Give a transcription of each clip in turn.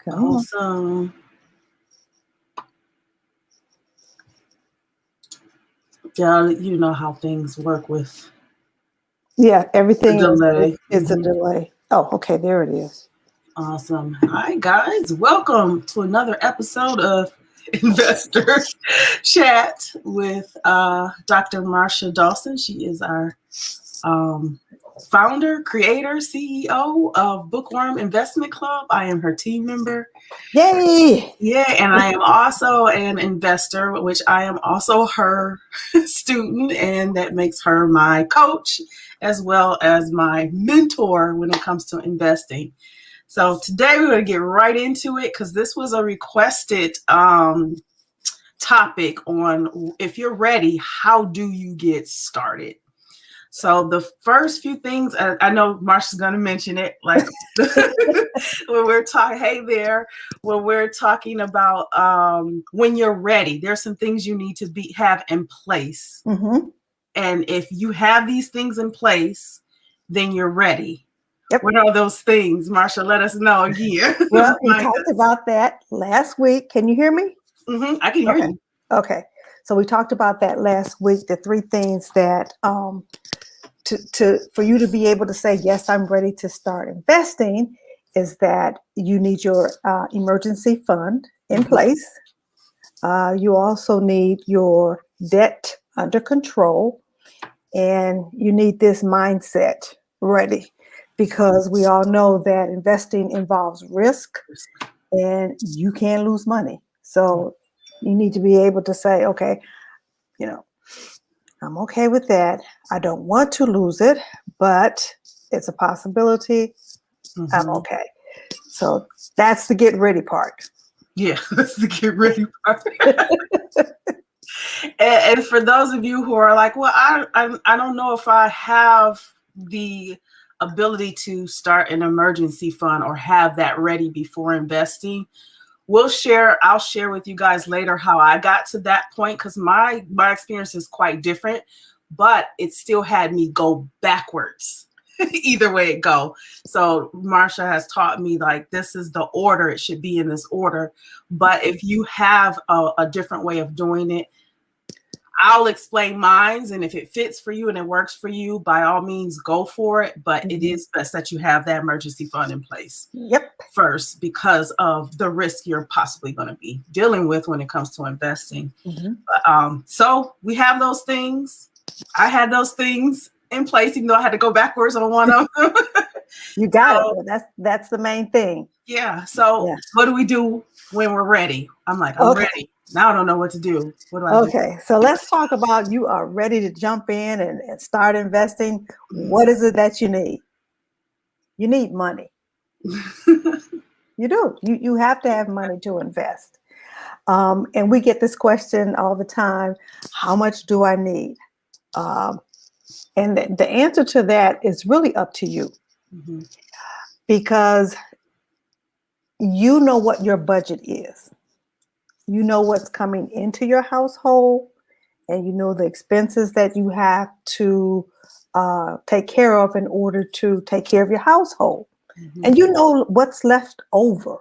Come on. Awesome. Yeah, you know how things work with Everything delay. is a delay. Oh, okay, there it is. Awesome. Hi, guys. Welcome to another episode of Investor Chat with Dr. Marsha Dawson. She is our founder, creator, CEO of Bookworm Investment Club. I am her team member. Yay! Yeah, and I am also an investor, which I am also her student, and that makes her my coach as well as my mentor when it comes to investing. So today we're going to get right into it because this was a requested topic on if you're ready, how do you get started? So the first few things, I know Marsha's going to mention it, like when we're talking, hey there, when we're talking about when you're ready, there's some things you need to have in place. Mm-hmm. And if you have these things in place, then you're ready. Yep. What are those things? Marsha, let us know again. Well, we talked about that last week. Can you hear me? Mm-hmm. I can hear you. Okay. So we talked about that last week, the three things that for you to be able to say, yes, I'm ready to start investing, is that you need your emergency fund in place. You also need your debt under control, and you need this mindset ready, because we all know that investing involves risk and you can lose money. So you need to be able to say, okay, I'm okay with that. I don't want to lose it, but it's a possibility. Mm-hmm. I'm okay. So that's the get ready part. Yeah, that's the get ready part. and for those of you who are like, well, I don't know if I have the ability to start an emergency fund or have that ready before investing, I'll share with you guys later how I got to that point, because my experience is quite different, but it still had me go backwards either way it go. So Marsha has taught me, like, this is the order, it should be in this order. But if you have a different way of doing it, I'll explain mine, and if it fits for you and it works for you, by all means, go for it. But it is best that you have that emergency fund in place first, because of the risk you're possibly going to be dealing with when it comes to investing. So we have those things. I had those things in place, even though I had to go backwards on one of them. You got it. That's the main thing. Yeah. So what do we do when we're ready? I'm like, I'm ready. Now I don't know what to do. What do I do? Okay, so let's talk about, you are ready to jump in and start investing. What is it that you need? You need money. You do. You have to have money to invest. And we get this question all the time: how much do I need? And the answer to that is really up to you, because you know what your budget is. You know what's coming into your household, and you know the expenses that you have to take care of in order to take care of your household. And you know what's left over.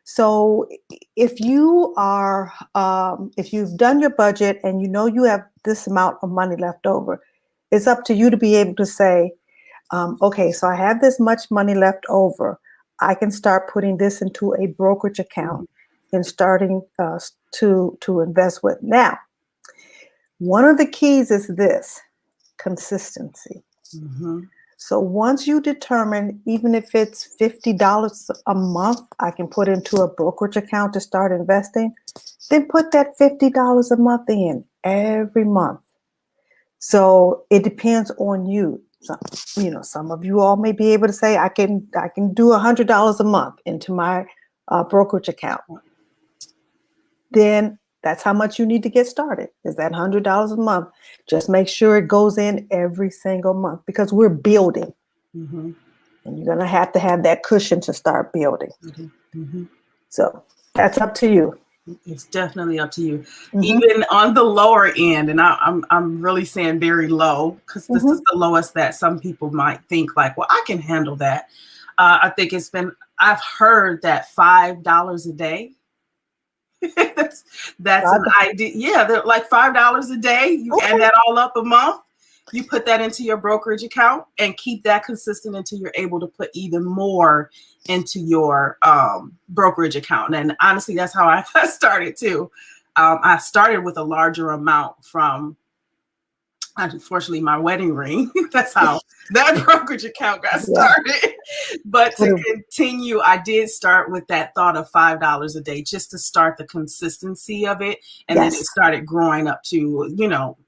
So if you are, if you've done your budget and you know you have this amount of money left over, it's up to you to be able to say, okay, so I have this much money left over. I can start putting this into a brokerage account and starting to invest with. Now, one of the keys is this: consistency. So once you determine, even if it's $50 a month, I can put into a brokerage account to start investing, then put that $50 a month in every month. So it depends on you. Some of you all may be able to say, I can do $100 a month into my brokerage account. Then that's how much you need to get started, is that $100 a month. Just make sure it goes in every single month, because we're building. And you're going to have that cushion to start building. So that's up to you. It's definitely up to you. Even on the lower end, and I'm really saying very low, because this is the lowest that some people might think, like, well, I can handle that. I think I've heard that $5 a day. that's an idea. Yeah, they're like $5 a day. You add that all up a month. You put that into your brokerage account and keep that consistent until you're able to put even more into your brokerage account. And honestly, that's how I started too. I started with a larger amount from, unfortunately, my wedding ring. That's how that brokerage account got started. Yeah. But to continue, I did start with that thought of $5 a day just to start the consistency of it. And then it started growing up to,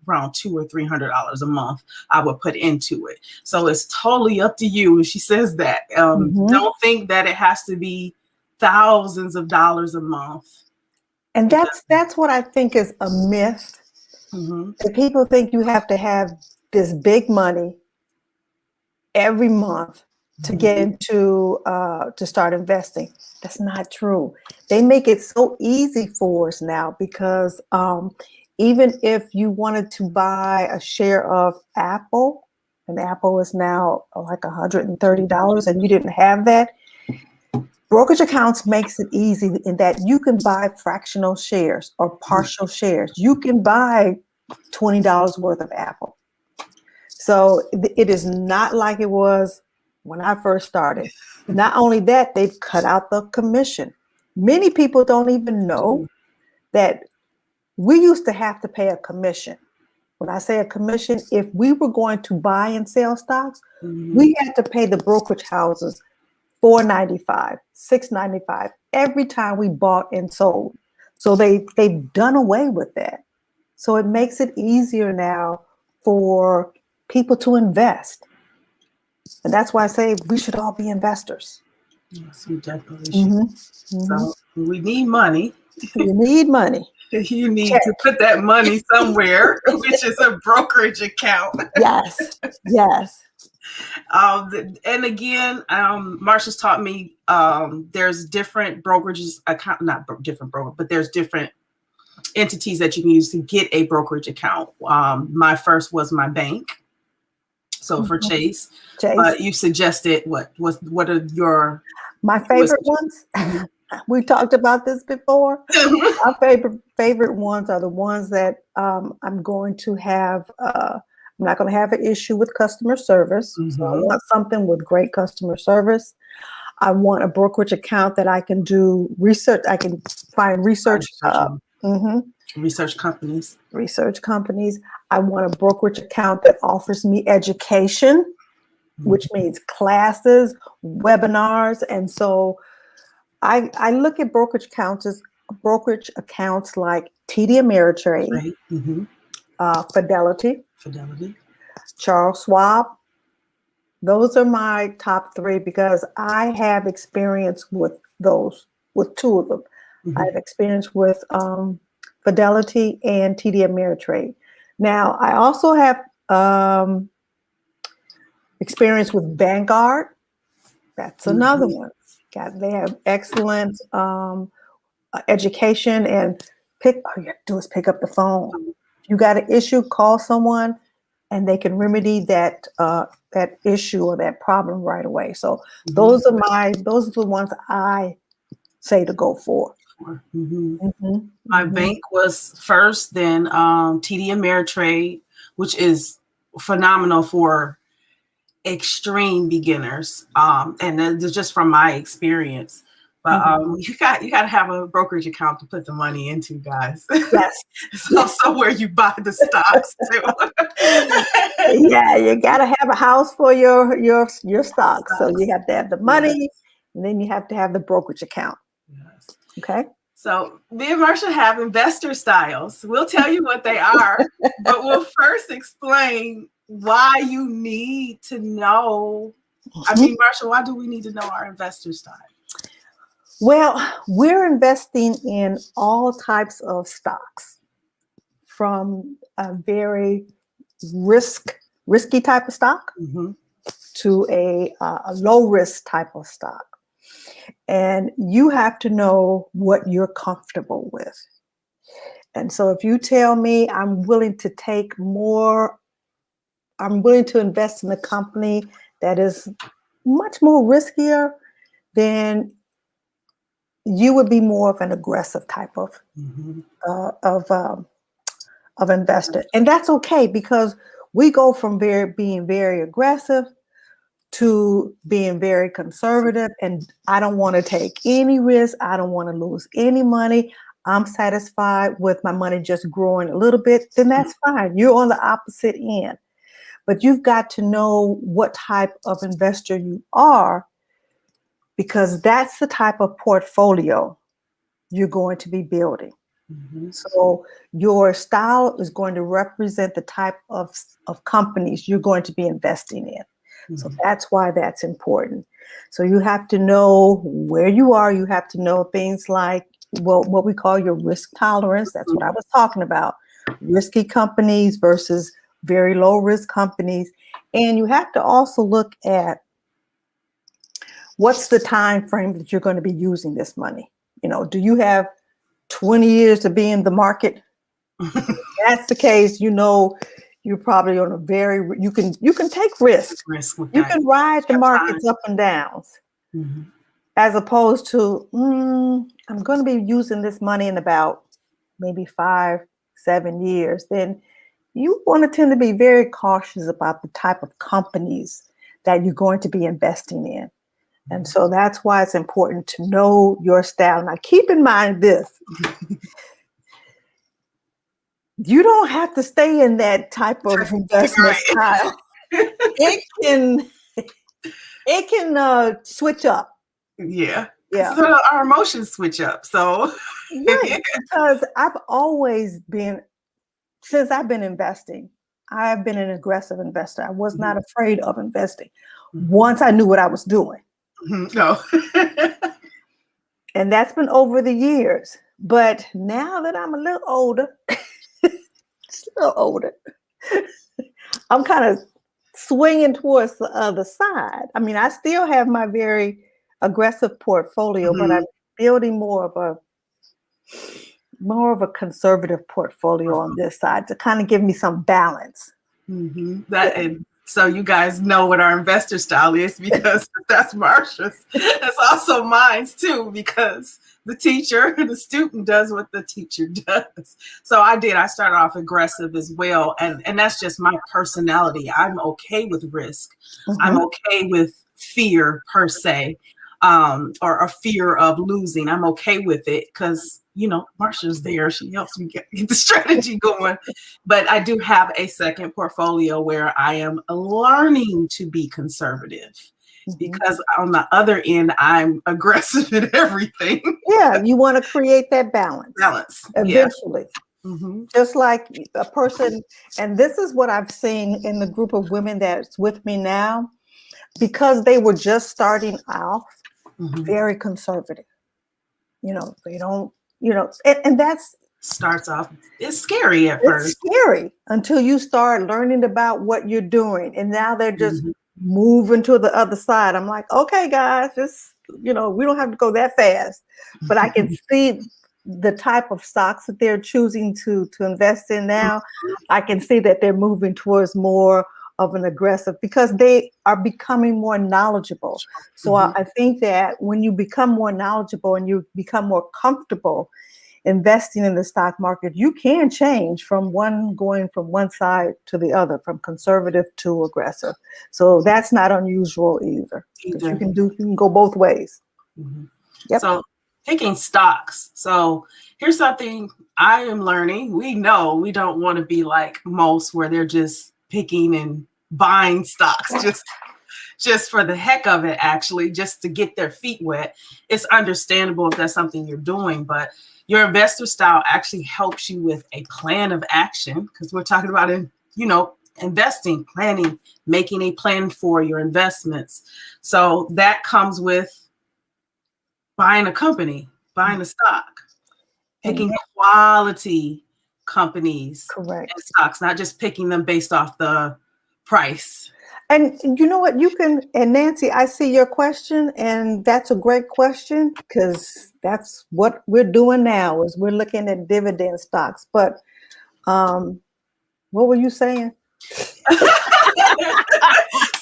around $200 or $300 a month I would put into it. So it's totally up to you. And she says that. Don't think that it has to be thousands of dollars a month. And that's what I think is a myth. If people think you have to have this big money every month to get into to start investing. That's not true. They make it so easy for us now because even if you wanted to buy a share of Apple, and Apple is now like $130, and you didn't have that, Brokerage Accounts makes it easy in that you can buy fractional shares or partial shares. You can buy $20 worth of Apple. So it is not like it was when I first started. Not only that, they've cut out the commission. Many people don't even know that we used to have to pay a commission. When I say a commission, if we were going to buy and sell stocks, we had to pay the brokerage houses $4.95, $6.95 every time we bought and sold. So they've done away with that. So it makes it easier now for people to invest. And that's why I say we should all be investors. Yes, we definitely should. So we need money. You need money. You need to put that money somewhere, which is a brokerage account. Yes, yes. And again, Marsha's taught me there's different brokerages account, not different broker, but there's different entities that you can use to get a brokerage account. My first was my bank. So for Chase. You suggested what are your my favorite ones? We talked about this before. My favorite ones are the ones that I'm going to have. I'm not going to have an issue with customer service. So I want something with great customer service. I want a brokerage account that I can do research. I can find research. Research companies. Research companies. I want a brokerage account that offers me education, which means classes, webinars. And so I look at brokerage accounts like TD Ameritrade, Fidelity, Charles Schwab. Those are my top three because I have experience with those, with two of them. I have experience with Fidelity and TD Ameritrade. Now, I also have experience with Vanguard. That's another one. They have excellent education, and all you have to do is pick up the phone. You got an issue, call someone, and they can remedy that issue or that problem right away. So those are the ones I say to go for. My bank was first, then TD Ameritrade, which is phenomenal for extreme beginners, and that's just from my experience. But you got to have a brokerage account to put the money into, guys. Yes. So where you buy the stocks too. Yeah, you got to have a house for your stocks. So you have to have the money, and then you have to have the brokerage account. Yes. Okay. So me and Marsha have investor styles. We'll tell you what they are, but we'll first explain why you need to know. I mean, Marsha, why do we need to know our investor style? Well, we're investing in all types of stocks, from a very risky type of stock to a low risk type of stock. And you have to know what you're comfortable with. And so if you tell me I'm willing to invest in a company that is much more riskier, then you would be more of an aggressive type of Mhm. uh, of um, of investor, and that's okay because we go from being very aggressive to being very conservative, and I don't want to take any risk. I don't want to lose any money. I'm satisfied with my money just growing a little bit, then that's fine. You're on the opposite end. But you've got to know what type of investor you are because that's the type of portfolio you're going to be building. Mhm. So your style is going to represent the type of companies you're going to be investing in. So Mhm. that's why that's important. So you have to know where you are. You have to know things like, well, what we call your risk tolerance. That's what I was talking about. Risky companies versus very low risk companies. And you have to also look at what's the time frame that you're going to be using this money. Do you have 20 years to be in the market? If that's the case, you're probably on a you can take risk. Risk with You that. can ride the Have markets time. up and downs, Mhm. as opposed to I'm going to be using this money in about maybe 5-7 years. Then you want to tend to be very cautious about the type of companies that you're going to be investing in. And so that's why it's important to know your style. Now, keep in mind this. You don't have to stay in that type of investment Right. style. It can switch up. Yeah. Because Yeah. our emotions switch up. So Right. Because since I've been investing, I've been an aggressive investor. I was not afraid of investing once I knew what I was doing. No. And that's been over the years. But now that I'm a little older, still older, I'm kind of swinging towards the other side. I mean, I still have my very aggressive portfolio, but I'm building more of a conservative portfolio on this side to kind of give me some balance. That Yeah. and so you guys know what our investor style is because that's Marsha's. That's also mine too because the student does what the teacher does. So I started off aggressive as well. And that's just my personality. I'm okay with risk. I'm Mhm. okay with fear per se. Or a fear of losing. I'm okay with it because Marsha's there. She helps me get the strategy going. But I do have a second portfolio where I am learning to be conservative Mhm. because on the other end, I'm aggressive in everything. Yeah, you want to create that balance Balance. Yeah. eventually. Mm-hmm. Just like a person, and this is what I've seen in the group of women that's with me now, because they were just starting off Mm-hmm. very conservative. They don't, and that's Starts off, it's scary at it's first. scary until you start learning about what you're doing. And now they're just Mm-hmm. moving to the other side. I'm like, okay, guys, we don't have to go that fast. But I can see the type of stocks that they're choosing to invest in now. I can see that they're moving towards more of an aggressive because they are becoming more knowledgeable. So I think that when you become more knowledgeable and you become more comfortable investing in the stock market, you can change going from one side to the other, from conservative to aggressive. So that's not unusual either, because you Either. can go both ways. Mm-hmm. Yep. So picking stocks. So here's something I am learning. We know we don't want to be like most where they're just picking and buying stocks just for the heck of it, actually, just to get their feet wet. It's understandable if that's something you're doing, but your investor style actually helps you with a plan of action because we're talking about investing, planning, making a plan for your investments. So that comes with buying a company, buying a stock, And picking quality companies and correct. stocks, not just picking them based off the price. And you know what? And Nancy, I see your question, and that's a great question because that's what we're doing now is we're looking at dividend stocks. But what were you saying?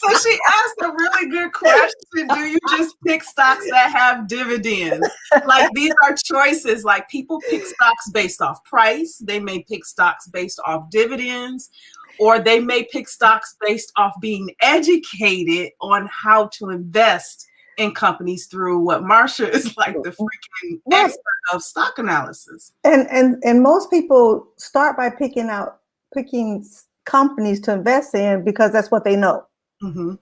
So So she asked a really good question. Do you just pick stocks that have dividends? Like, these are choices. Like, people pick stocks based off price. They may pick stocks based off dividends, or they may pick stocks based off being educated on how to invest in companies through what Marsha is like, the freaking expert of stock analysis. And most people start by picking companies to invest in because that's what they know. Mm-hmm.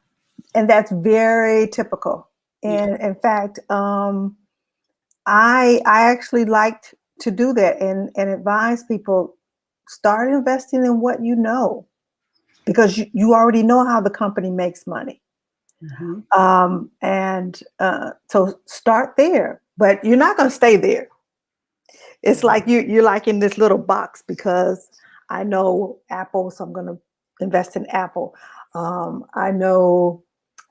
And that's very typical. And in fact, I actually liked to do that and advise people, start investing in what you know, because you already know how the company makes money. Mm-hmm. So start there, but you're not going to stay there. It's like you're like in this little box, because I know Apple, so I'm going to invest in Apple. I know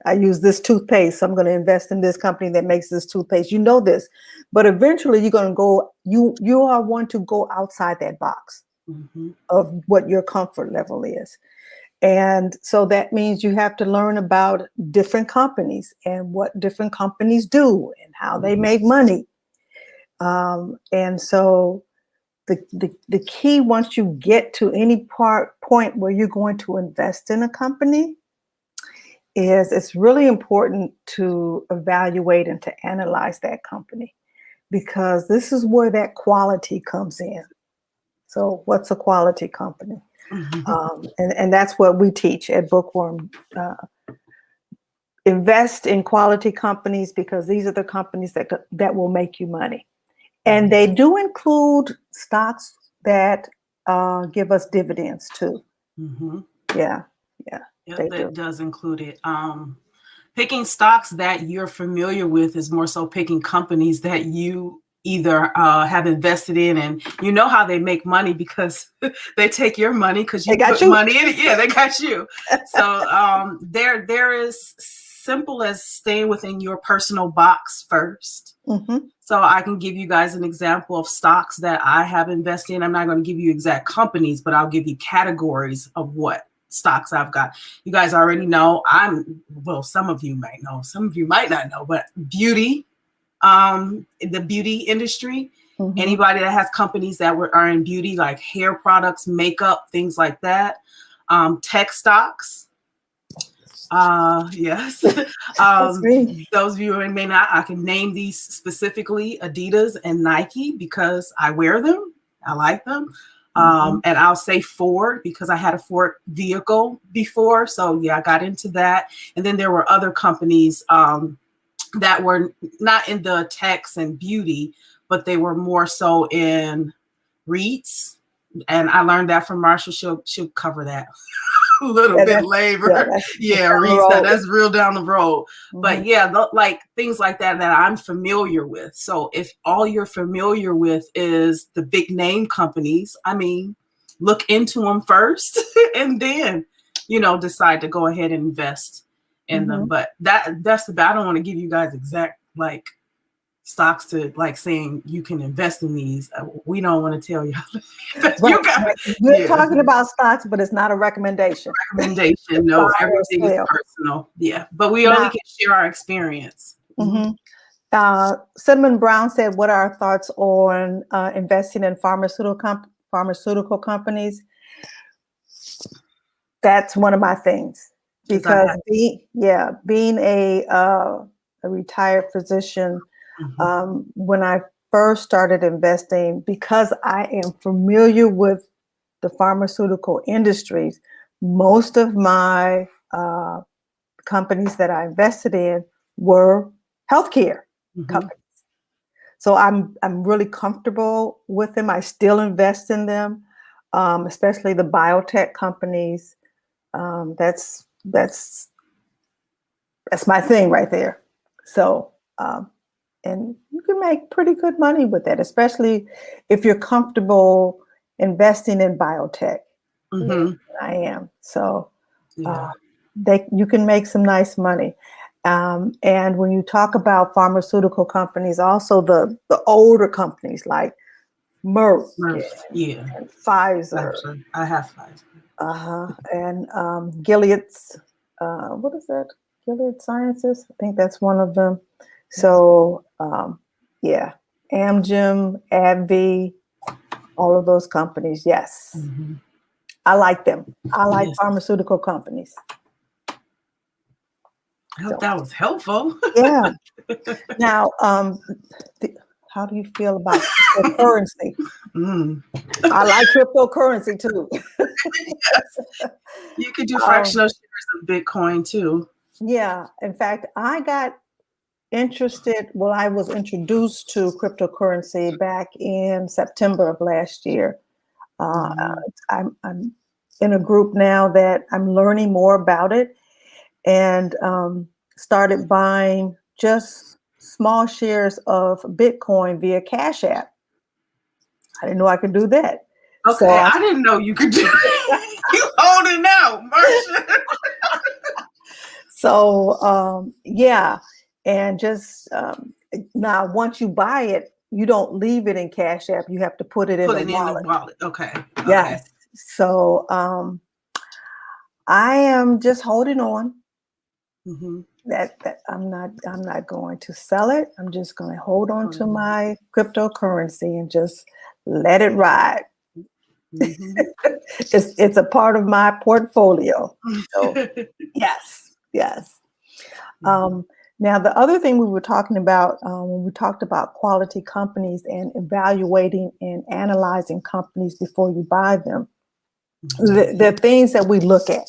I use this toothpaste, so I'm going to invest in this company that makes this toothpaste. You know this, but eventually you're going to go. You are want to go outside that box of what your comfort level is. And so that means you have to learn about different companies and what different companies do and how they make money. And so the key, once you get to any point where you're going to invest in a company, is it's really important to evaluate and to analyze that company, because this is where that quality comes in. So what's a quality company? And that's what we teach at Bookworm. Invest in quality companies, because these are the companies that will make you money. And they do include stocks that give us dividends too. Yeah. That does include it. Picking stocks that you're familiar with is more so picking companies that you either have invested in, and you know how they make money, because they take your money because you put money in it. Yeah, they got you. So there is simple as staying within your personal box first. So I can give you guys an example of stocks that I have invested in. I'm not going to give you exact companies, but I'll give you categories of what stocks I've got. You guys already know some of you might know, some of you might not know, but beauty, the beauty industry, anybody that has companies that are in beauty, like hair products, makeup, things like that. Tech stocks. Yes. Those of you who may not, I can name these specifically: Adidas and Nike, because I wear them. I like them. And I'll say Ford, because I had a Ford vehicle before. So yeah, I got into that. And then there were other companies that were not in the techs and beauty, but they were more so in REITs. And I learned that from Marsha. She'll cover that a little bit later. REITs, that's real down the road. But yeah, like things like that I'm familiar with. So if all you're familiar with is the big name companies, I mean, look into them first and then, decide to go ahead and invest in them. But that's I don't want to give you guys exact like stocks to like saying you can invest in these. We don't want to tell you. We're talking about stocks, but it's not a recommendation. No, everything is personal. Yeah, but we only can share our experience. Cinnamon Brown said, "What are our thoughts on investing in pharmaceutical companies?" That's one of my things, because being a retired physician. When I first started investing, because I am familiar with the pharmaceutical industries, most of my companies that I invested in were healthcare companies. So I'm really comfortable with them. I still invest in them, especially the biotech companies. That's my thing right there. So. And you can make pretty good money with that, especially if you're comfortable investing in biotech. I am. So you can make some nice money. And when you talk about pharmaceutical companies, also the older companies like Merck and Pfizer. Actually, I have Pfizer. And Gilead's. what is that? Gilead Sciences. I think that's one of them. So yeah, Amgen, AbbVie, all of those companies. Yes, Mm-hmm. I like them. I like Yes. pharmaceutical companies. I hope So, that was helpful. yeah. Now, how do you feel about cryptocurrency? Mm. I like cryptocurrency too. Yes. You could do Um, fractional shares of Bitcoin too. yeah. In fact, I got interested. Well, I was introduced to cryptocurrency back in September of last year. Mm-hmm. I'm in a group now that I'm learning more about it, and started buying just small shares of Bitcoin via Cash App. I didn't know I could do that. So Okay, I didn't know you could do it. You holding out, Marcia. yeah, and just now once you buy it, you don't leave it in Cash App. You have to put it in Put the it in the wallet. wallet. Okay. Okay. Yes. So I am just holding on. Mm-hmm. That I'm not going to sell it. I'm just going to hold on to Mm-hmm. my cryptocurrency and just let it ride. Mm-hmm. It's a part of my portfolio. So yes, yes. Um, Now the other thing we were talking about when we talked about quality companies and evaluating and analyzing companies before you buy them, the things that we look at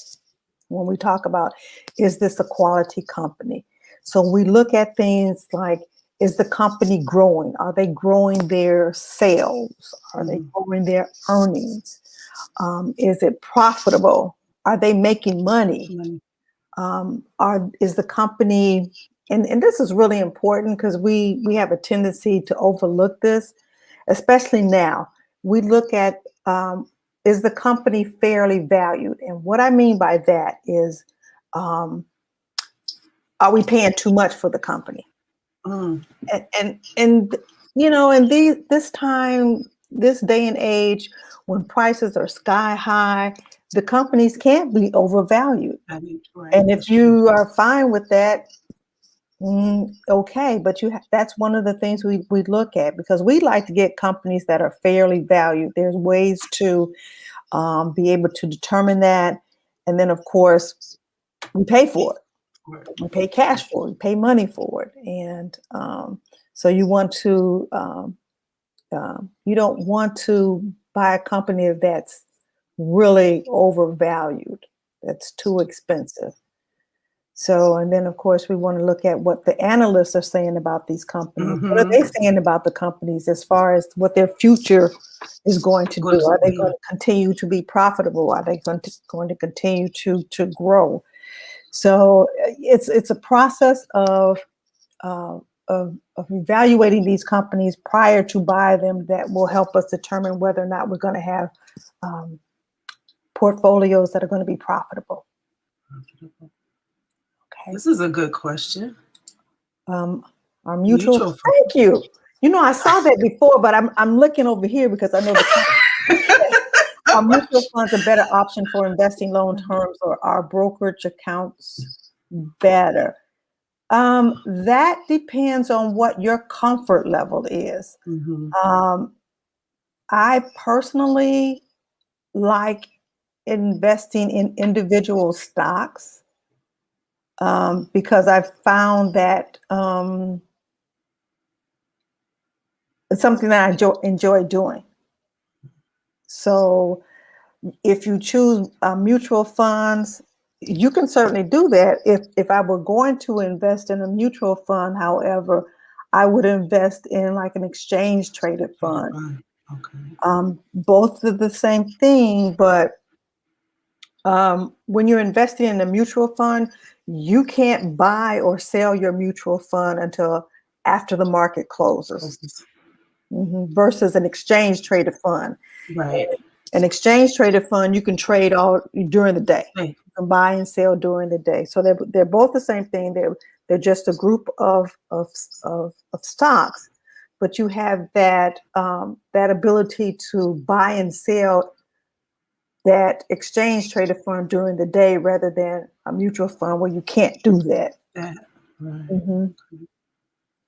when we talk about, is this a quality company? So we look at things like, is the company growing? Are they growing their sales? Are they growing their earnings? Is it profitable? Are they making money? Is the company, and this is really important because we have a tendency to overlook this, especially now. We look at, is the company fairly valued? And what I mean by that is, um, are we paying too much for the company? Mm. And in this day and age, when prices are sky high, the companies can't be overvalued. Right. And if you are fine with that, okay, but that's one of the things we look at, because we like to get companies that are fairly valued. There's ways to be able to determine that. And then, of course, we pay for it. We pay cash for it. We pay money for it. And so you don't want to buy a company that's really overvalued, that's too expensive. So, and then of course we want to look at what the analysts are saying about these companies. What are they saying about the companies as far as what their future is going to do? Are they going to continue to be profitable? Are they going to continue to grow? So it's a process of evaluating these companies prior to buy them that will help us determine whether or not we're going to have portfolios that are going to be profitable. Okay. This is a good question. Our mutual thank you. I saw that before, but I'm looking over here because I know our mutual funds are better option for investing long terms, or our brokerage accounts better. That depends on what your comfort level is. I personally like investing in individual stocks because I've found that it's something that I enjoy doing. So if you choose mutual funds, you can certainly do that. If I were going to invest in a mutual fund, however, I would invest in like an exchange traded fund. Okay. Both are the same thing, but when you're investing in a mutual fund, you can't buy or sell your mutual fund until after the market closes. Versus an exchange traded fund. Right. An exchange traded fund, you can trade all during the day. You can buy and sell during the day. So they're both the same thing. They're just a group of stocks, but you have that ability to buy and sell that exchange traded fund during the day rather than a mutual fund where you can't do that. That, right. hmm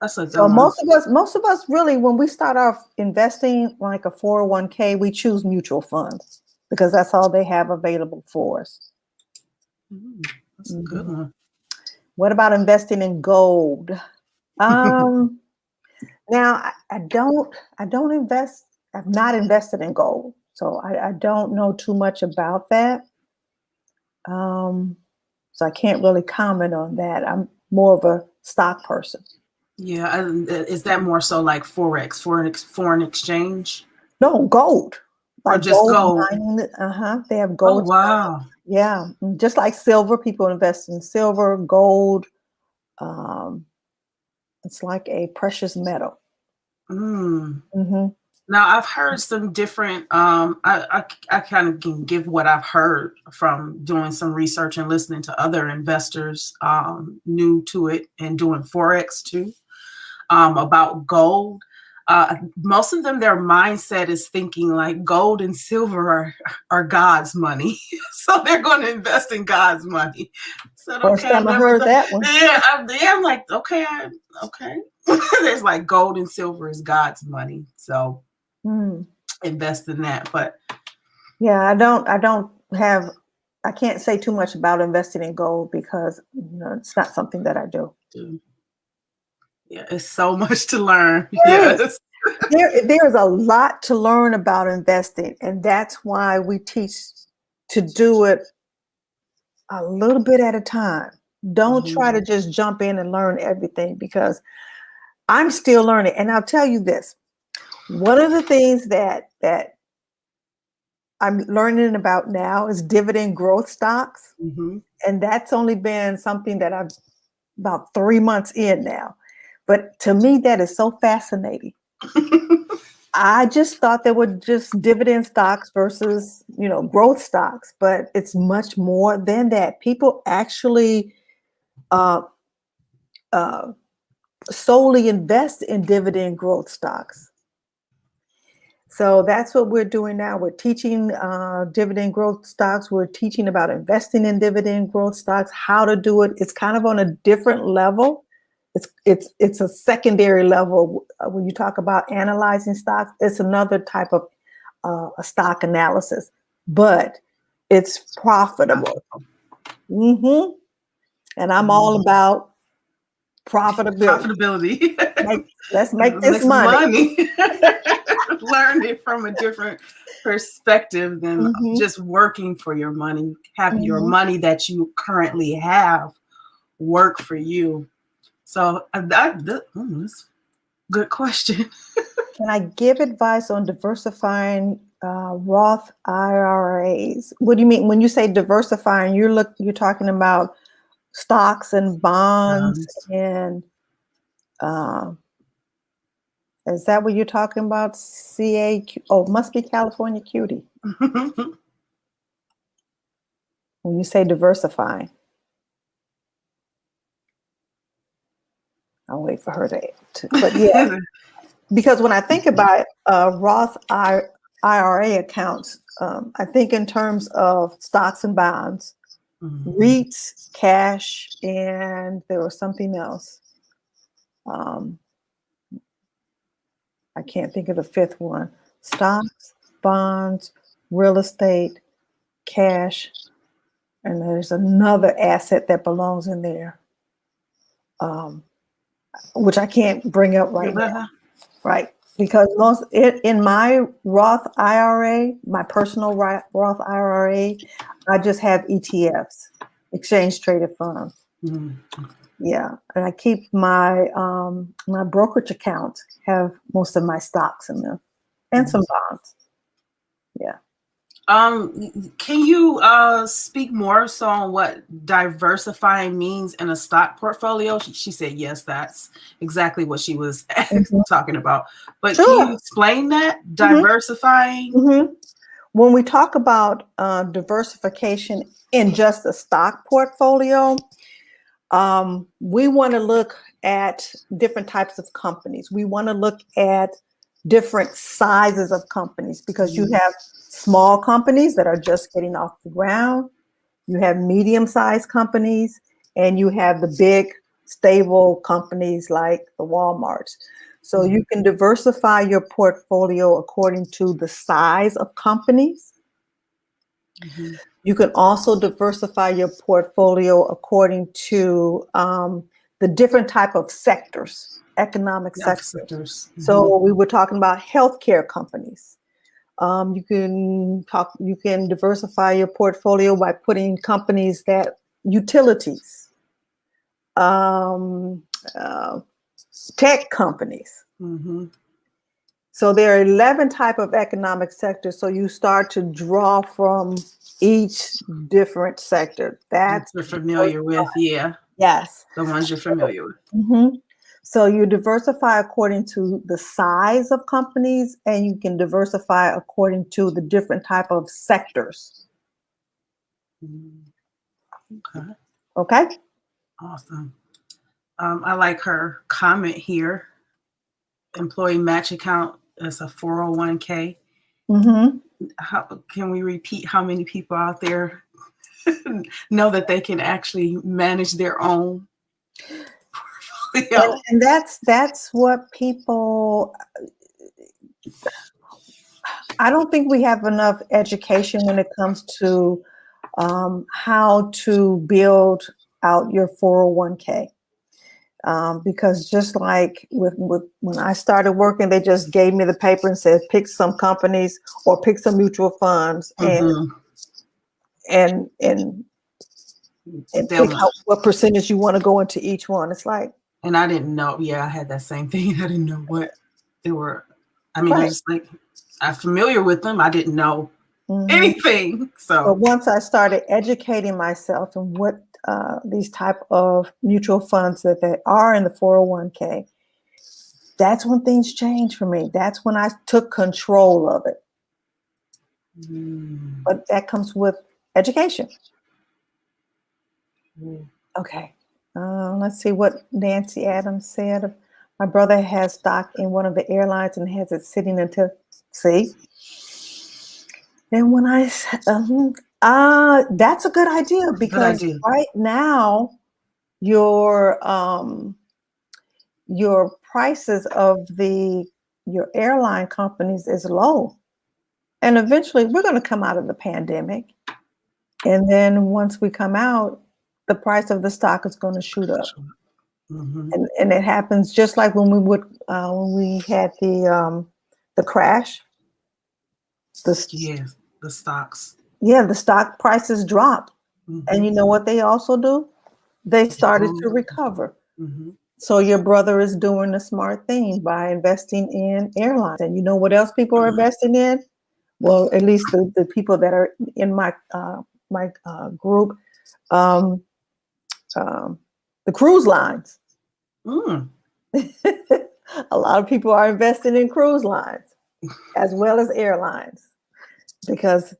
That's a good So one. most of us really, when we start off investing like a 401k, we choose mutual funds because that's all they have available for us. That's a good one. What about investing in gold? Um, Now I don't invest. I've not invested in gold, so I don't know too much about that. So I can't really comment on that. I'm more of a stock person. Yeah, is that more so like forex, foreign exchange, No, gold, or like just gold gold? mining. They have Oh gold. wow. Yeah, just like silver, people invest in silver, gold. Um, it's like a precious metal. Mm. hmm Now I've heard some different. I kind of can give what I've heard from doing some research and listening to other investors new to it and doing forex too. About gold. Most of them, their mindset is thinking like gold and silver are God's money, so they're going to invest in God's money. So First okay, I've time I never heard thought. that one. Yeah, I'm like okay, okay. There's like gold and silver is God's money, so Mm. invest in that. But Yeah, I don't have. I can't say too much about investing in gold because it's not something that I do. dude, yeah, it's so much to learn. There is. Yes. There's a lot to learn about investing, and that's why we teach to do it a little bit at a time. Don't try to just jump in and learn everything because I'm still learning. And I'll tell you this: one of the things that I'm learning about now is dividend growth stocks, Mm-hmm. and that's only been something that I've about 3 months in now. But to me, that is so fascinating. I just thought they were just dividend stocks versus, growth stocks, but it's much more than that. People actually uh, uh, solely invest in dividend growth stocks. So that's what we're doing now. We're teaching dividend growth stocks. We're teaching about investing in dividend growth stocks, how to do it. It's kind of on a different level. It's a secondary level when you talk about analyzing stocks. It's another type of a stock analysis, but it's profitable. hmm And I'm all about profitability. Profitability. Let's make this Makes money. money. Learn it from a different perspective than hmm just working for your money. Have your hmm money that you currently have work for you. So that's a good question. Can I give advice on diversifying Roth IRAs? What do you mean when you say diversifying? You're talking about stocks and bonds, and uh, is that what you're talking about? CAQ? Oh, it must be California Cutie. When you say diversifying, I'll wait for her to but yeah, because when I think about Roth IRA accounts, I think in terms of stocks and bonds, REITs, cash, and there was something else. I can't think of the fifth one. Stocks, bonds, real estate, cash, and there's another asset that belongs in there, which I can't bring up right now. Right. Because in my Roth IRA, my personal Roth IRA, I just have ETFs, exchange traded funds. Yeah, and I keep my my brokerage account have most of my stocks in them, and some bonds. Yeah. Can you speak more so on what diversifying means in a stock portfolio? She said yes, that's exactly what she was talking about. But can you explain that diversifying? When we talk about diversification in just a stock portfolio, we want to look at different types of companies. We want to look at different sizes of companies, because you have small companies that are just getting off the ground. You have medium-sized companies, and you have the big, stable companies like the Walmarts. So you can diversify your portfolio according to the size of companies. You can also diversify your portfolio according to the different type of sectors, economic sectors. So we were talking about healthcare companies. You can diversify your portfolio by putting companies that utilities, tech companies. So there are 11 type of economic sectors. So you start to draw from each different sector. That's you're familiar with, Yes. The ones you're familiar with. So you diversify according to the size of companies, and you can diversify according to the different type of sectors. Okay. Awesome. I like her comment here. Employee match account is a 401k. How can we repeat how many people out there know that they can actually manage their own portfolio? And that's what people, I don't think we have enough education when it comes to how to build out your 401k. Because just like with when I started working, they just gave me the paper and said, pick some companies or pick some mutual funds and pick out what percentage you want to go into each one. It's like, and I didn't know. Yeah, I had that same thing. I didn't know what they were. I mean, I just like, I'm familiar with them. I didn't know anything. But once I started educating myself on what these type of mutual funds that they are in the 401k, that's when things changed for me. That's when I took control of it. But that comes with education. Okay. Let's see what Nancy Adams said. My brother has stock in one of the airlines and has it sitting until, see? And when I said, that's a good idea, because right now your prices of your airline companies is low. And eventually we're going to come out of the pandemic. And then once we come out, the price of the stock is going to shoot up. And it happens just like when we had the crash. The stocks. Yeah, the stock prices dropped. And you know what they also do? They started to recover. So your brother is doing a smart thing by investing in airlines. And you know what else people are investing in? Well, at least the people that are in my group, the cruise lines. A lot of people are investing in cruise lines as well as airlines, because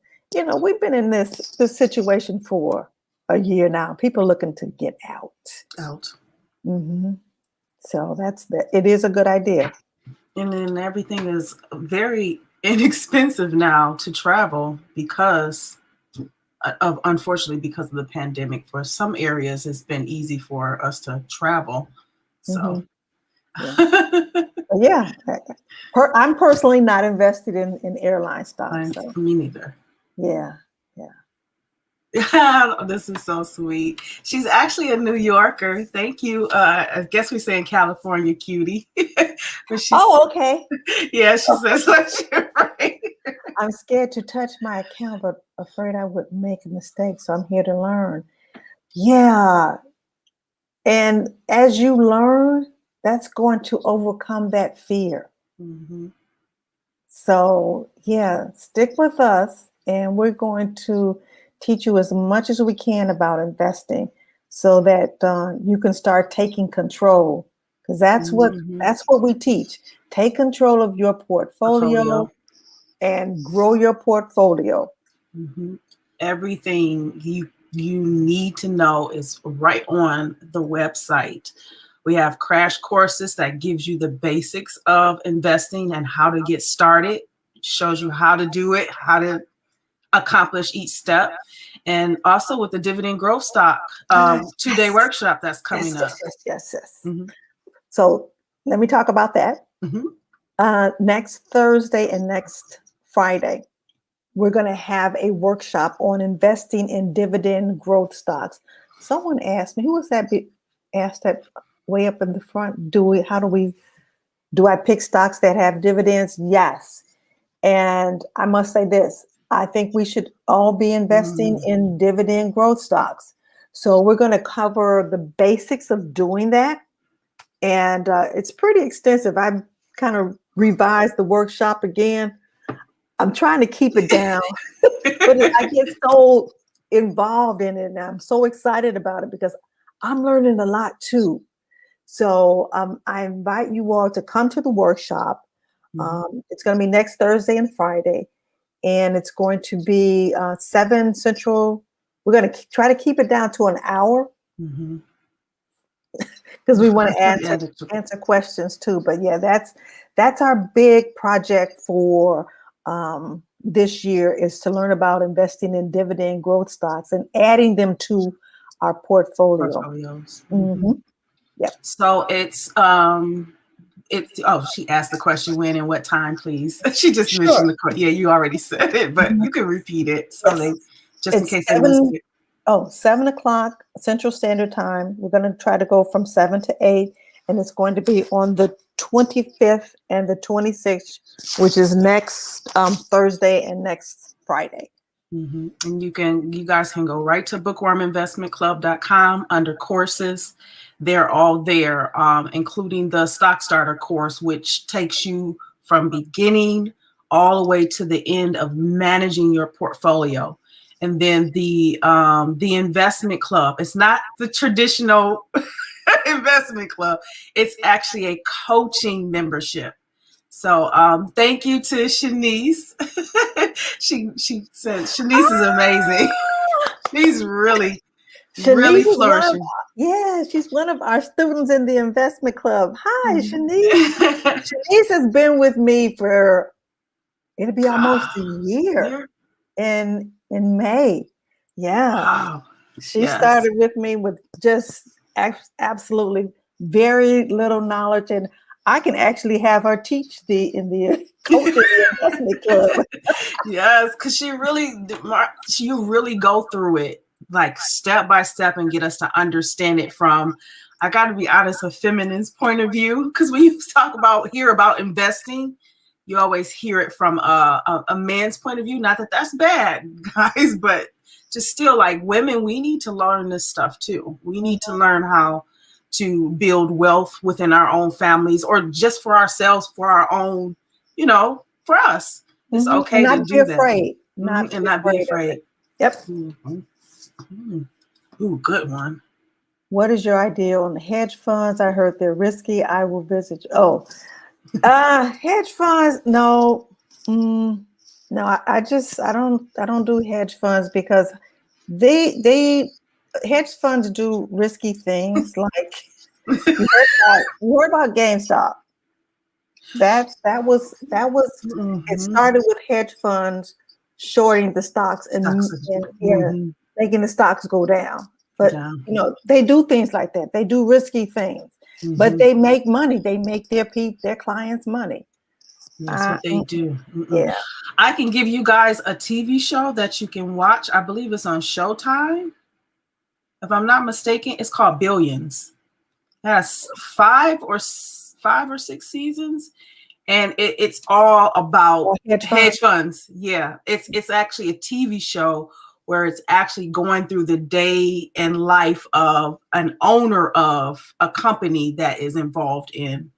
we've been in this situation for a year now. People are looking to get out. So it is a good idea. And then everything is very inexpensive now to travel unfortunately, because of the pandemic. For some areas, it's been easy for us to travel. So, yeah. I'm personally not invested in airline stocks. So. Me neither. Yeah. This is so sweet. She's actually a New Yorker. Thank you. I guess we say in California, cutie. Okay. Yeah, she says what you're right. I'm scared to touch my account, but afraid I would make a mistake. So I'm here to learn. Yeah. And as you learn, that's going to overcome that fear. So yeah, stick with us, and we're going to teach you as much as we can about investing, so that you can start taking control. Because that's what we teach. Take control of your portfolio. And grow your portfolio. Everything you need to know is right on the website. We have crash courses that gives you the basics of investing and how to get started. It shows you how to do it, how to accomplish each step. And also with the dividend growth stock 2-day workshop that's coming up. Yes. Mhm. So let me talk about that. Mhm. Next Thursday and next Friday, we're going to have a workshop on investing in dividend growth stocks. Someone asked me, who was that? Asked that way up in the front. Do I pick stocks that have dividends? Yes. And I must say this, I think we should all be investing in dividend growth stocks. So we're going to cover the basics of doing that. And it's pretty extensive. I've kind of revised the workshop again. I'm trying to keep it down, but I get so involved in it and I'm so excited about it because I'm learning a lot too. So I invite you all to come to the workshop. It's going to be next Thursday and Friday, and it's going to be 7 Central. We're going to try to keep it down to an hour because we want to answer questions too. But yeah, that's our big project for this year, is to learn about investing in dividend growth stocks and adding them to our portfolios. Yep. So it's she asked the question, when and what time, please. She just mentioned the question. Yeah, you already said it, but you can repeat it in case they missed it. 7 o'clock Central Standard Time. We're going to try to go from 7 to 8, and it's going to be on the 25th and the 26th, which is next Thursday and next Friday. And you guys can go right to bookworminvestmentclub.com under courses. They're all there, including the Stock Starter course, which takes you from beginning all the way to the end of managing your portfolio. And then the investment club, it's not the traditional investment club. It's actually a coaching membership. So thank you to Shanice. she said Shanice is amazing. She's really flourishing. She's one of our students in the investment club. Hi, Shanice. Shanice has been with me for, it'll be almost a year in May. Yeah. Wow. She started with me with just absolutely very little knowledge, and I can actually have her teach in the coaching investment club. Yes, because you really go through it like step by step and get us to understand it from, I got to be honest, a feminine's point of view. Because when you hear about investing, you always hear it from a man's point of view. Not that that's bad, guys, but just still, like, women, we need to learn this stuff too. We need to learn how to build wealth within our own families, or just for ourselves, for our own, for us. It's okay to do that. Not be afraid. Yep. Ooh, good one. What is your idea on the hedge funds? I heard they're risky. I will visit you. Hedge funds. No, I don't do hedge funds because hedge funds do risky things. Like you heard about GameStop. That was it started with hedge funds shorting the stocks and making the stocks go down. But they do things like that. They do risky things, but they make money. They make their clients money. That's what they do. Yeah. I can give you guys a TV show that you can watch. I believe it's on Showtime. If I'm not mistaken, it's called Billions. It has 5 or 6 seasons. And it's all about hedge funds. Yeah, it's actually a TV show where it's actually going through the day and life of an owner of a company that is involved in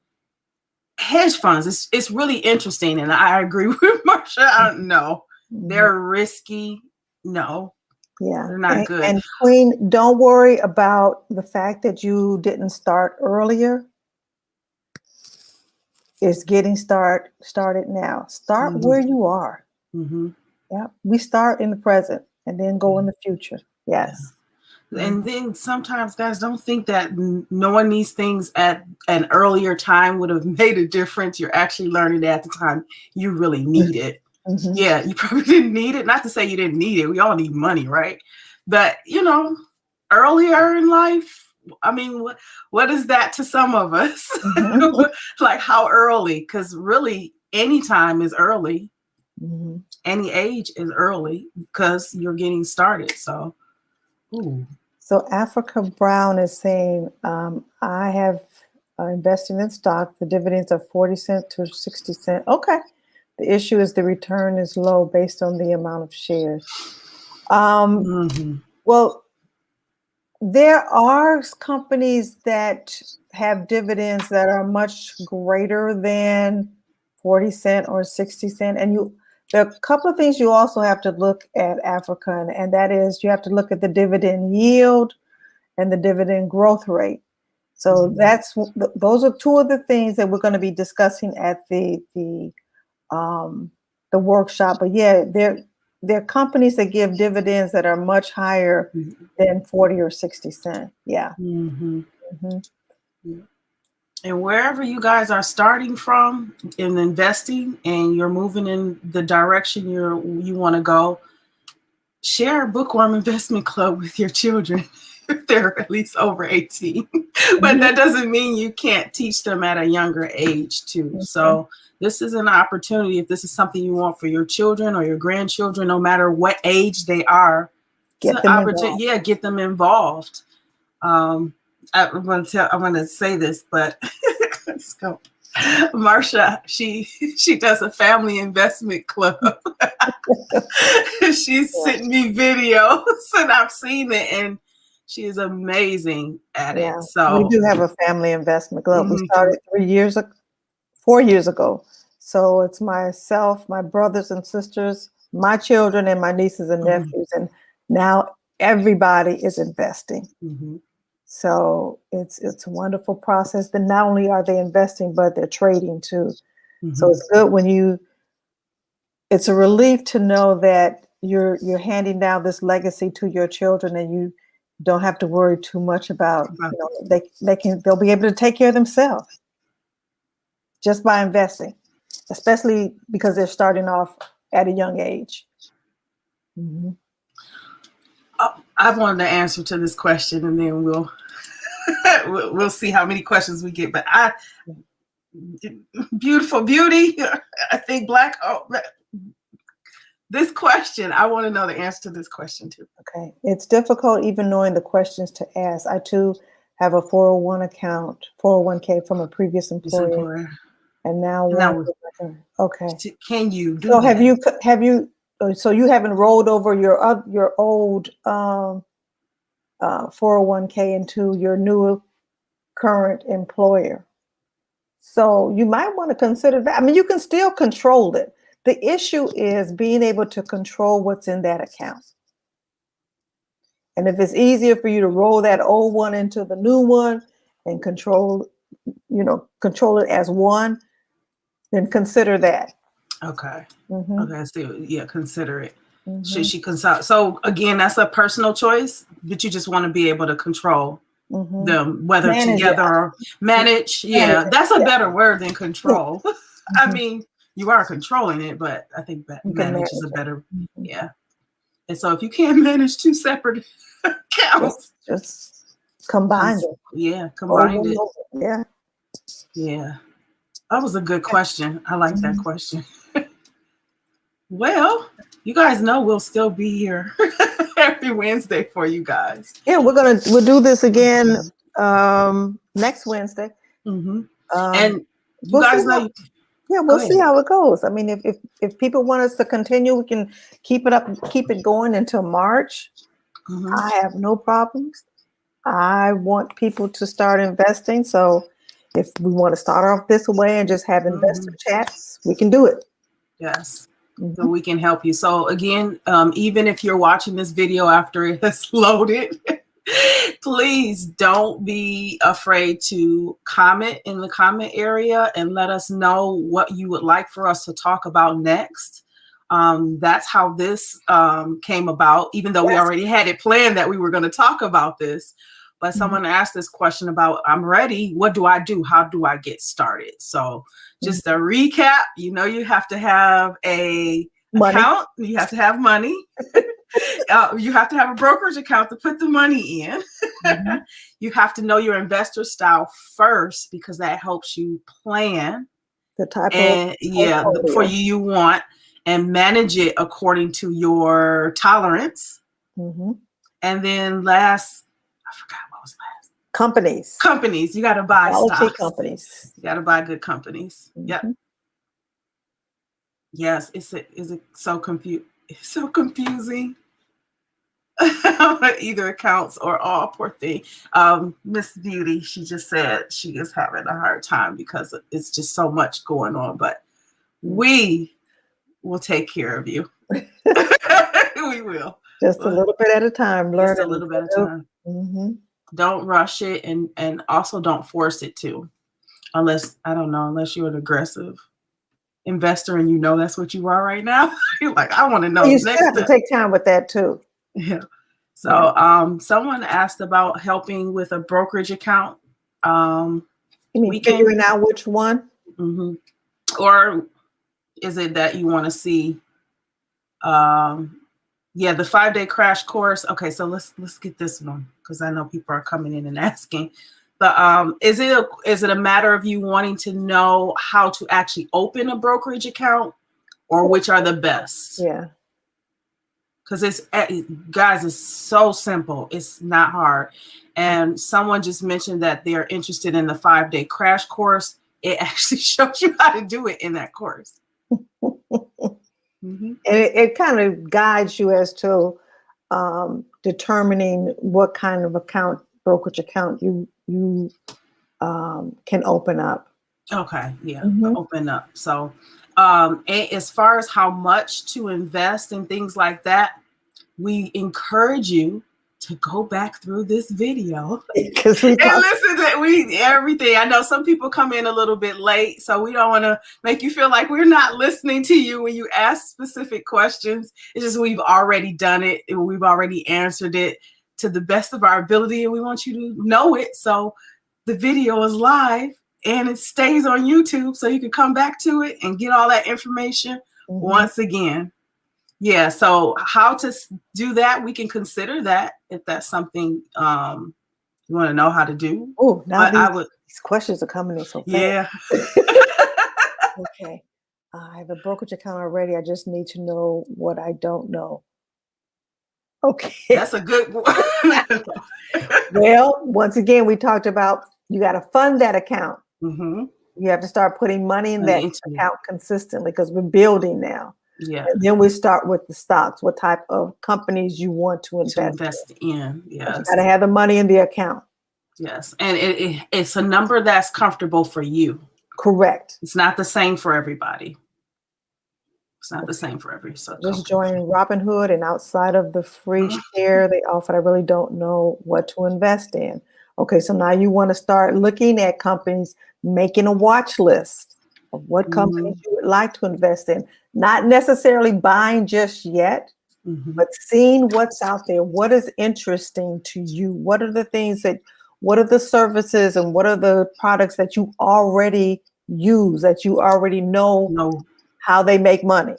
hedge funds. It's really interesting, and I agree with Marsha. I don't know. They're risky. No. Yeah, they're not good. And Queen, don't worry about the fact that you didn't start earlier. It's getting started now. Start where you are. Yeah, we start in the present and then go in the future. Yes. And then sometimes guys don't think that knowing these things at an earlier time would have made a difference. You're actually learning that at the time you really need it. Mm-hmm. Yeah, you probably didn't need it. Not to say you didn't need it. We all need money, right? But, earlier in life, I mean, what is that to some of us? Mm-hmm. Like how early? Because really, any time is early. Mm-hmm. Any age is early because you're getting started. So, ooh. So Africa Brown is saying, I have invested in stock. The dividends are 40 cents to 60 cents. Okay. The issue is the return is low based on the amount of shares. Well, there are companies that have dividends that are much greater than 40 cent or 60 cent. And there are a couple of things you also have to look at Africa, and that is you have to look at the dividend yield and the dividend growth rate. So those are two of the things that we're going to be discussing at the workshop. But yeah, there are companies that give dividends that are much higher than 40 or 60 cents. Yeah. Mm-hmm. Mm-hmm. And wherever you guys are starting from in investing and you're moving in the direction you want to go, share a Bookworm Investment Club with your children if they're at least over 18. But that doesn't mean you can't teach them at a younger age too. So this is an opportunity. If this is something you want for your children or your grandchildren, no matter what age they are, get them involved. Yeah, get them involved. I'm going to say this, but let's go. Marsha, she does a family investment club. She's sent me videos and I've seen it, and she is amazing at it. So we do have a family investment club. We started 4 years ago. So it's myself, my brothers and sisters, my children, and my nieces and nephews, and now everybody is investing. So it's a wonderful process. Then not only are they investing, but they're trading too. So it's good it's a relief to know that you're handing down this legacy to your children, and you don't have to worry too much about, they'll be able to take care of themselves just by investing, especially because they're starting off at a young age. I wanted to answer to this question, and then we'll see how many questions we get. But beautiful beauty, I think black. This question, I want to know the answer to this question too. Okay, it's difficult even knowing the questions to ask. I too have a 401k from a previous employer, and now okay. Can you do? So have you? So you haven't rolled over your old 401k into your new current employer? So you might want to consider that. I mean, you can still control it. The issue is being able to control what's in that account. And if it's easier for you to roll that old one into the new one and control it as one, then consider that. Okay. Okay. So yeah, consider it. Should she consult? So again, that's a personal choice, but you just want to be able to control them, whether together or manage. Yeah, that's a better word than control. I mean, you are controlling it, but I think that manage is a better, And so if you can't manage two separate accounts, just combine it. Yeah, combine it. Yeah. Yeah. That was a good question. I like that question. Well, you guys know we'll still be here every Wednesday for you guys. Yeah, we'll do this again next Wednesday. And you guys know. We'll see how it goes. I mean, if people want us to continue, we can keep it going until March. I have no problems. I want people to start investing. So if we want to start off this way and just have investor chats, we can do it. Yes. So we can help you. So again, even if you're watching this video after it has loaded, please don't be afraid to comment in the comment area and let us know what you would like for us to talk about next. That's how this came about, even though we Yes. already had it planned that we were going to talk about this. But Mhm. someone asked this question about, I'm ready. What do I do? How do I get started? So just a recap, you have to have a Money. account. You have to have money. You have to have a brokerage account to put the money in. Mhm. You have to know your investor style first, because that helps you plan The type and of for portfolio. you want, and manage it according to your tolerance. Mhm. And then last, I forgot what was last. Companies. Companies. You got to buy Quality stocks. companies. You got to buy good companies. Yep. Mhm. Yes. Is it so It's so confusing. Either accounts or all, poor thing. Miss Beauty, she just said she is having a hard time because it's just so much going on, but we will take care of you. We will. Just a little bit at a time. Learn Just a little bit of time. Mhm. Don't rush it, and also don't force it too, unless you're an aggressive investor and that's what you are right now. You're like, I want to know You the still next have to step. take time with that too. Yeah. So someone asked about helping with a brokerage account. You mean We figuring can, out which one? or is it that you want to see? Yeah, the 5-day crash course. Okay, so let's get this one, because I know people are coming in and asking. But is it a matter of you wanting to know how to actually open a brokerage account, or which are the best? Yeah. Because it's so simple. It's not hard. And someone just mentioned that they're interested in the 5-day crash course. It actually shows you how to do it in that course. And it kind of guides you as to determining what kind of brokerage account you can open up. Okay, yeah, Mhm. open up. So as far as how much to invest and things like that, we encourage you to go back through this video Because we and talk. listen to everything. I know some people come in a little bit late, so we don't want to make you feel like we're not listening to you when you ask specific questions. It's just we've already done it, and we've already answered it to the best of our ability, and we want you to know it. So the video is live and it stays on YouTube, so you can come back to it and get all that information once again. Yeah, so how to do that, we can consider that if that's something you want to know how to do. Oh, now But these I would, questions are coming in so fast. yeah. Okay. I have a brokerage account already. I just need to know what I don't know. Okay. That's a good one. Well, once again, we talked about you got to fund that account. Mm-hmm. You have to start putting money in that Into it. account consistently, because we're building now. Yeah. And then we start with the stocks, what type of companies you want to To invest invest in. in. Yes. You got to have the money in the account. Yes. And it's a number that's comfortable for you. Correct. It's not the same for everybody. It's not the same for every. So just joining Robinhood, and outside of the free share they offered, I really don't know what to invest in. Okay, so now you want to start looking at companies, making a watch list of what companies you would like to invest in. Not necessarily buying just yet, but seeing what's out there. What is interesting to you? What are the things what are the services and what are the products that you already use, that you already know how they make money?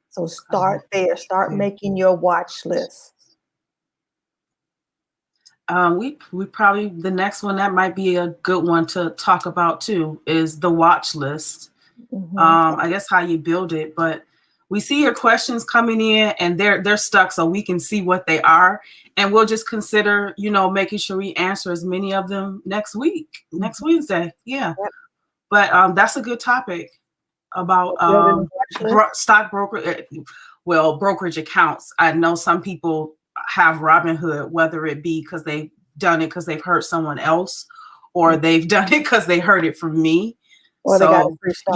So start there. Start making your watch list. We probably, the next one that might be a good one to talk about too is the watch list. I guess how you build it, but we see your questions coming in and they're stuck, so we can see what they are, and we'll just consider, making sure we answer as many of them next week, next Wednesday. Yeah. Yep. But that's a good topic about stock broker. Well, brokerage accounts. I know some people have Robinhood, whether it be because they've done it because they've heard someone else, or they've done it because they heard it from me. Or they got a free stock.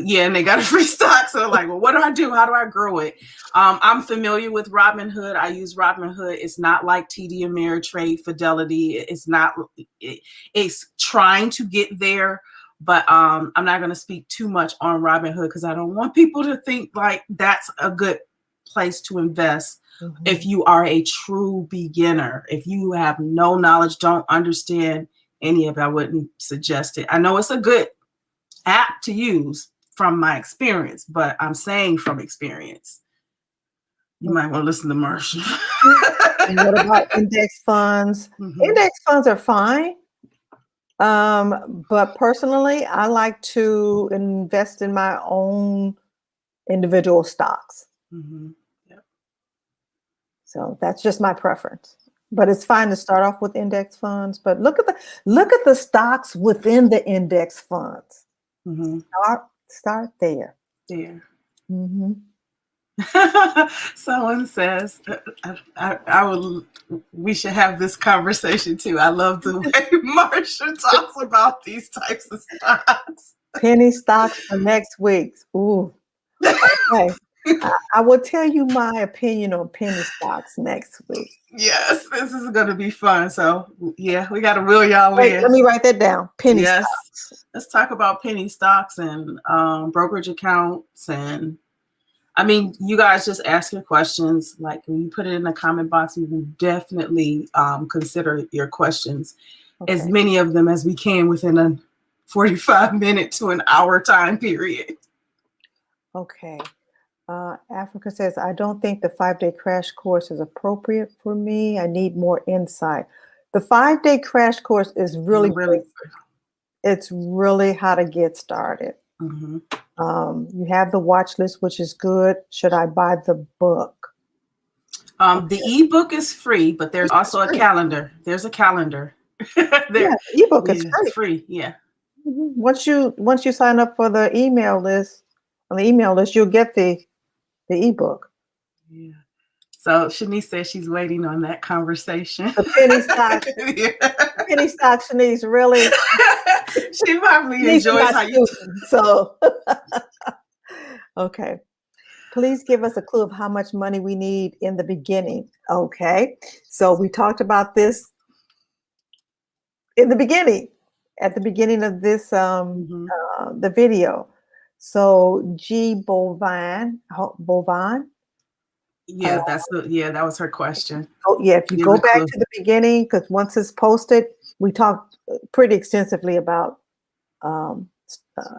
Yeah, and they got a free stock. So like, well, what do I do? How do I grow it? I'm familiar with Robinhood. I use Robinhood. It's not like TD Ameritrade, Fidelity. It's not. It's trying to get there, But I'm not going to speak too much on Robinhood because I don't want people to think like that's a good place to invest. If you are a true beginner, if you have no knowledge, don't understand any of it, I wouldn't suggest it. I know it's a good app to use from my experience, but I'm saying from experience, you might want to listen to Marcia. And what about index funds? Index funds are fine. But personally, I like to invest in my own individual stocks. Yep. So that's just my preference. But it's fine to start off with index funds. But look at the stocks within the index funds. Start there. Someone says, we should have this conversation too. I love the way Marsha talks about these types of stocks. Penny stocks for next week. Ooh. Okay. I will tell you my opinion on penny stocks next week. Yes, this is going to be fun. So yeah, we got to reel y'all in. Let me write that down. Penny stocks. Let's talk about penny stocks and brokerage accounts. And I mean, you guys just ask your questions. Like when you put it in the comment box, we will definitely consider your questions, as many of them as we can within a 45-minute to an hour time period. Okay. Africa says, I don't think the 5-day crash course is appropriate for me. I need more insight. The 5-day crash course is really it's really how to get started. You have the watch list, which is good. Should I buy the book? The ebook is free, but there's also a calendar. There's a calendar. Yeah, ebook is free. Yeah. Once you sign up for the email list, you'll get the ebook. Yeah. So Shanice says she's waiting on that conversation. The penny stock. Penny stock, Shanice, really. She probably enjoys how you. So, okay. Please give us a clue of how much money we need in the beginning. Okay. So we talked about this in the beginning, at the beginning of this, the video. So G. Bovine. Yeah, that was her question. Oh, yeah, if you go back to the beginning, because once it's posted, we talked pretty extensively about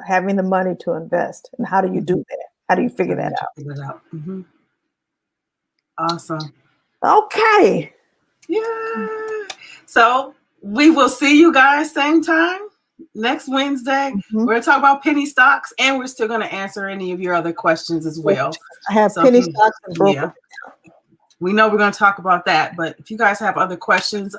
having the money to invest and how do you do that? How do you figure that out? Awesome. Okay. Yeah. So we will see you guys same time next Wednesday. We're going to talk about penny stocks, and we're still going to answer any of your other questions as well. I have penny stocks and brokerage. We know we're going to talk about that, but if you guys have other questions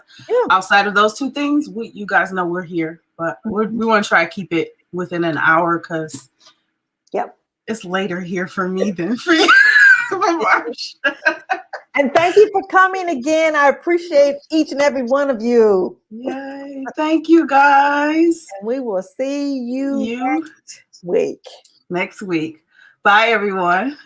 outside of those two things, you guys know we're here. But we want to try to keep it within an hour because it's later here for me than for you. And thank you for coming again. I appreciate each and every one of you. Yay. Thank you, guys. And we will see you next week. Bye, everyone.